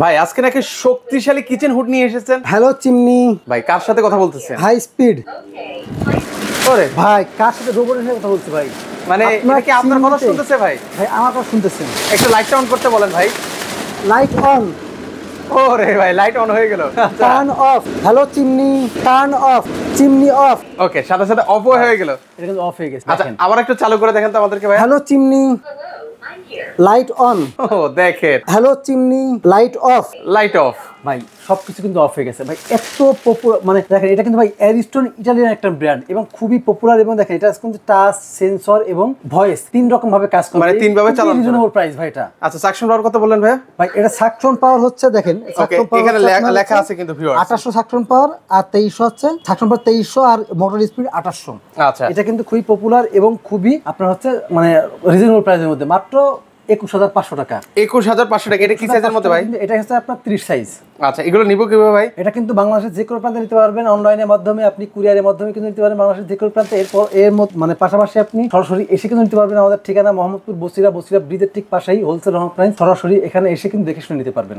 ভাই আজকে নাকি শক্তিশালী কিচেন হুড নিয়ে এসেছেন। হ্যালো চিমনি ভাই কার সাথে কথা বলতেছেন? High speed. ওরে ভাই কার সাথে রোবটের সাথে কথা বলছি ভাই? মানে এটা কি আপনার কথা শুনতেছে ভাই? ভাই আমার কথা শুনতেছেন? একটু লাইটটা অন করতে বলেন ভাই। Light on. ওরে ভাই লাইট অন হয়ে গেল। Turn off. Hello chimney, turn off. Chimney off. Okay, সাথে সাথে অফ হয়ে গেল। এটা কিন্তু অফ হয়ে গেছে। আচ্ছা দেখেন আবার একটু চালু করে দেখেন তো আমাদেরকে ভাই। Hello chimney, light on. ও দেখেন, hello chimney, light off. Light off. ভাই সবকিছু কিন্তু অফ হয়ে গেছে ভাই। এত পপুলার, মানে দেখেন এটা কিন্তু ভাই অ্যারিস্টন ইটালিয়ান একটা ব্র্যান্ড এবং খুবই পপুলার। এবং দেখেন এটা কিন্তু টাচ, সেন্সর এবং ভয়েস তিন রকম ভাবে কাজ করে, মানে তিন ভাবে চালানো যাবে। রিজনেবল প্রাইস ভাই এটা। আচ্ছা সাকশন পাওয়ার কথা বললেন ভাই? ভাই এটা সাকশন পাওয়ার হচ্ছে, দেখেন ওকে, এখানে লেখা আছে কিন্তু ভিউয়ার্স 2800 সাকশন পাওয়ার আর 2300 হচ্ছে সাকশন পাওয়ার 2300 আর মোটর স্পিড 2800। আচ্ছা এটা কিন্তু খুবই পপুলার এবং খুবই আপনার হচ্ছে মানে রিজনেবল প্রাইসের মধ্যে, মাত্র 21500 টাকা। 21500 টাকা। এটা কি সাইজের মধ্যে ভাই? এটা হচ্ছে আপনার 30 সাইজ। আচ্ছা এগুলো নিব কিভাবে ভাই? এটা কিন্তু বাংলাদেশের যে কোনো প্রান্তে নিতে পারবেন, অনলাইনের মাধ্যমে, আপনি কুরিয়ারের মাধ্যমে কিন্তু নিতে পারবেন বাংলাদেশের যে কোনো প্রান্তে। এরপর মানে পাশাপাশি আপনি সরাসরি এসে কিন্তু নিতে পারবেন। আমাদের ঠিকানা মোহাম্মদপুর বসিরা ব্রিজের ঠিক পাশেই হোলসেল অনলাইন, সরাসরি এখানে এসে কিন্তু দেখে শুনে নিতে পারবেন।